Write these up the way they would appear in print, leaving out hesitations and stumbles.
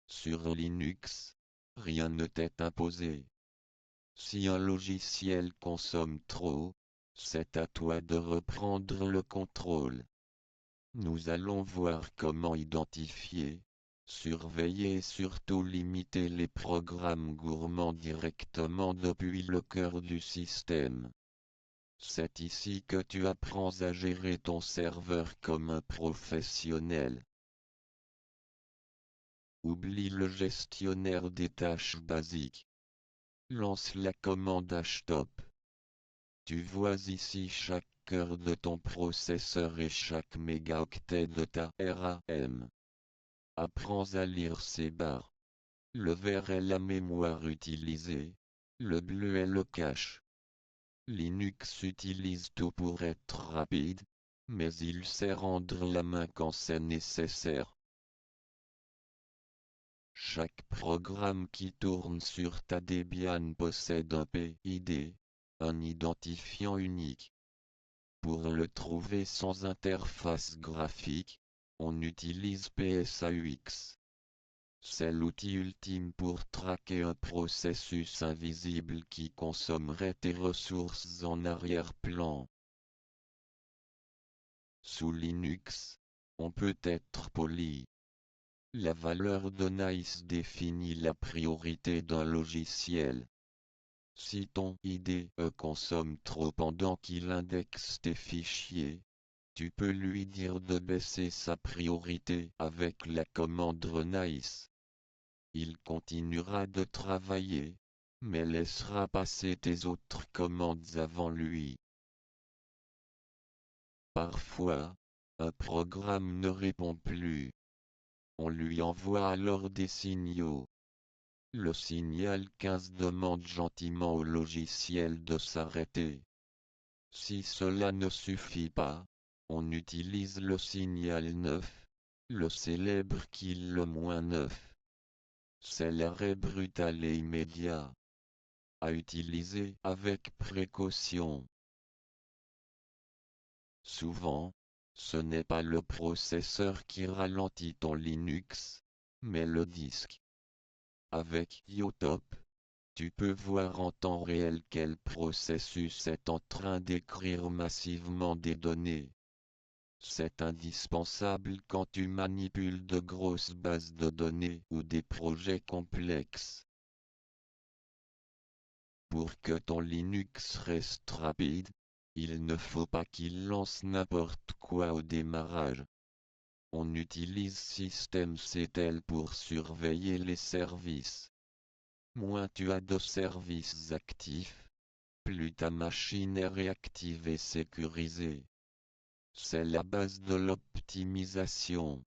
Sur Linux, rien ne t'est imposé. Si un logiciel consomme trop, c'est à toi de reprendre le contrôle. Nous allons voir comment identifier, surveiller et surtout limiter les programmes gourmands directement depuis le cœur du système. C'est ici que tu apprends à gérer ton serveur comme un professionnel. Oublie le gestionnaire des tâches basiques. Lance la commande htop. Tu vois ici chaque cœur de ton processeur et chaque mégaoctet de ta RAM. Apprends à lire ces barres. Le vert est la mémoire utilisée, le bleu est le cache. Linux utilise tout pour être rapide, mais il sait rendre la main quand c'est nécessaire. Chaque programme qui tourne sur ta Debian possède un PID, un identifiant unique. Pour le trouver sans interface graphique, on utilise PSAUX. C'est l'outil ultime pour traquer un processus invisible qui consommerait tes ressources en arrière-plan. Sous Linux, on peut être poli. La valeur de nice définit la priorité d'un logiciel. Si ton IDE consomme trop pendant qu'il indexe tes fichiers, tu peux lui dire de baisser sa priorité avec la commande renice. Il continuera de travailler, mais laissera passer tes autres commandes avant lui. Parfois, un programme ne répond plus. On lui envoie alors des signaux. Le signal 15 demande gentiment au logiciel de s'arrêter. Si cela ne suffit pas, on utilise le signal 9, le célèbre kill le -9. C'est l'arrêt brutal et immédiat. À utiliser avec précaution. Souvent, ce n'est pas le processeur qui ralentit ton Linux, mais le disque. Avec IOTOP, tu peux voir en temps réel quel processus est en train d'écrire massivement des données. C'est indispensable quand tu manipules de grosses bases de données ou des projets complexes. Pour que ton Linux reste rapide, il ne faut pas qu'il lance n'importe quoi au démarrage. On utilise systemctl pour surveiller les services. Moins tu as de services actifs, plus ta machine est réactive et sécurisée. C'est la base de l'optimisation.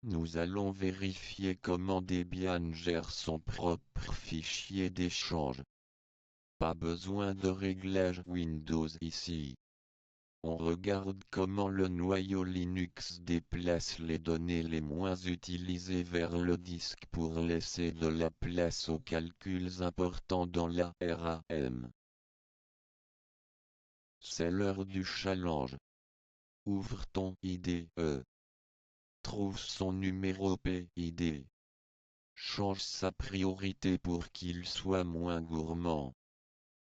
Nous allons vérifier comment Debian gère son propre fichier d'échange. Pas besoin de réglage Windows ici. On regarde comment le noyau Linux déplace les données les moins utilisées vers le disque pour laisser de la place aux calculs importants dans la RAM. C'est l'heure du challenge. Ouvre ton IDE. Trouve son numéro PID. Change sa priorité pour qu'il soit moins gourmand.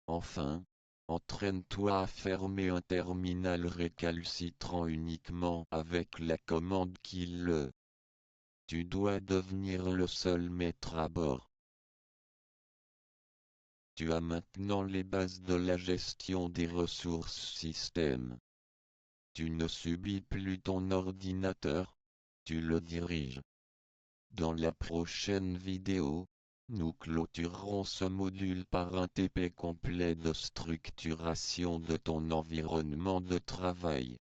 Enfin, entraîne-toi à fermer un terminal récalcitrant uniquement avec la commande kill. Tu dois devenir le seul maître à bord. Tu as maintenant les bases de la gestion des ressources système. Tu ne subis plus ton ordinateur, tu le diriges. Dans la prochaine vidéo, nous clôturerons ce module par un TP complet de structuration de ton environnement de travail.